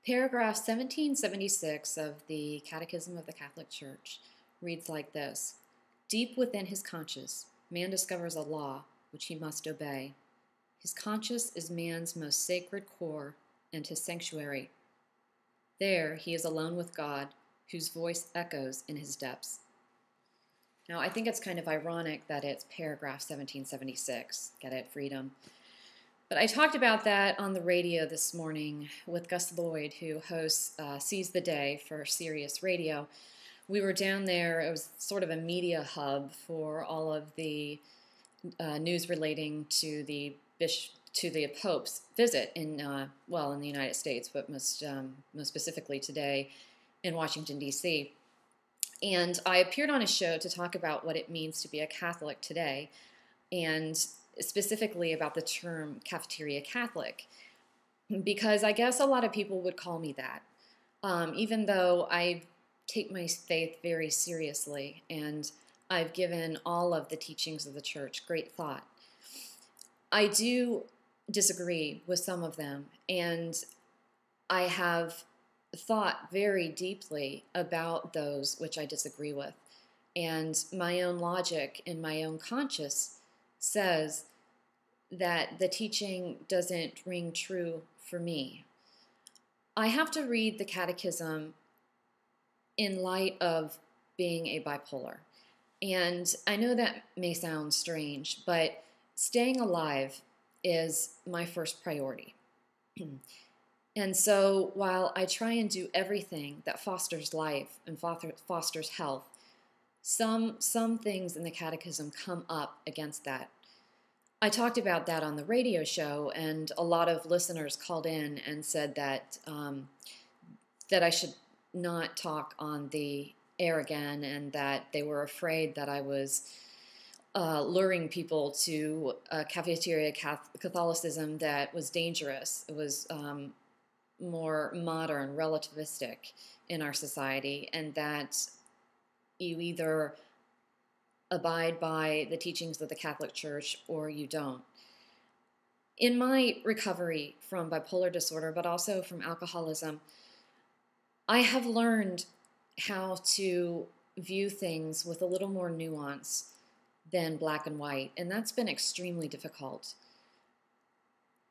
Paragraph 1776 of the Catechism of the Catholic Church reads like this: Deep within his conscience, man discovers a law which he must obey. His conscience is man's most sacred core and his sanctuary. There he is alone with God, whose voice echoes in his depths. Now, I think it's kind of ironic that it's paragraph 1776. Get it? Freedom. But I talked about that on the radio this morning with Gus Lloyd, who hosts Seize the Day for Sirius Radio. We were down there. It was sort of a media hub for all of the news relating to the Pope's visit in the United States, but most specifically today in Washington, D.C. And I appeared on a show to talk about what it means to be a Catholic today, and specifically about the term Cafeteria Catholic, because I guess a lot of people would call me that, even though I take my faith very seriously and I've given all of the teachings of the Church great thought. I do disagree with some of them, and I have thought very deeply about those which I disagree with, and my own logic and my own conscience says that the teaching doesn't ring true for me. I have to read the Catechism in light of being a bipolar. And I know that may sound strange, but staying alive is my first priority. And so while I try and do everything that fosters life and fosters health, some things in the Catechism come up against that. I talked about that on the radio show, and a lot of listeners called in and said that that I should not talk on the air again, and that they were afraid that I was luring people to a cafeteria Catholicism that was dangerous. It was more modern, relativistic in our society, and that you either abide by the teachings of the Catholic Church or you don't. In my recovery from bipolar disorder, but also from alcoholism, I have learned how to view things with a little more nuance than black and white, and that's been extremely difficult.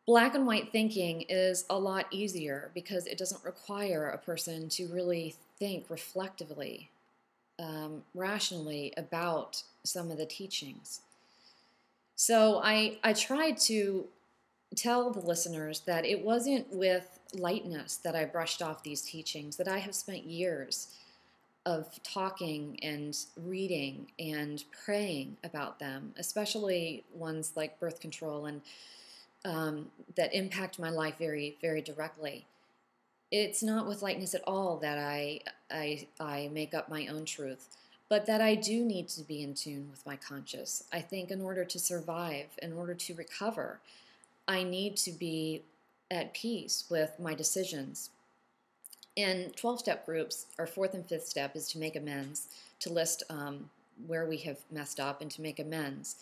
Black and white thinking is a lot easier because it doesn't require a person to really think reflectively, rationally about some of the teachings. So I tried to tell the listeners that it wasn't with lightness that I brushed off these teachings, that I have spent years of talking and reading and praying about them, especially ones like birth control and that impact my life very, very directly. It's not with lightness at all that I make up my own truth, but that I do need to be in tune with my conscience. I think in order to survive, in order to recover, I need to be at peace with my decisions. In 12-step groups, our fourth and fifth step is to make amends, to list where we have messed up and to make amends.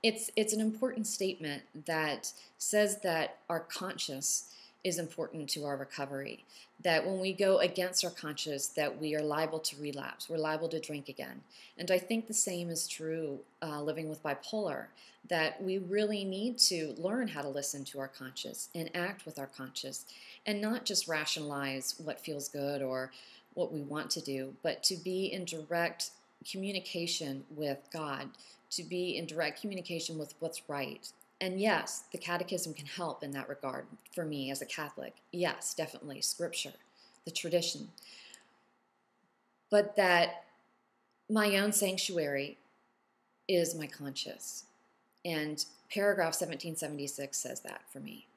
It's an important statement that says that our conscience is important to our recovery, that when we go against our conscience, that we are liable to relapse, we're liable to drink again. And I think the same is true living with bipolar, that we really need to learn how to listen to our conscience and act with our conscience, and not just rationalize what feels good or what we want to do, but to be in direct communication with God, to be in direct communication with what's right. And yes, the Catechism can help in that regard for me as a Catholic. Yes, definitely, Scripture, the tradition. But that my own sanctuary is my conscience. And paragraph 1776 says that for me.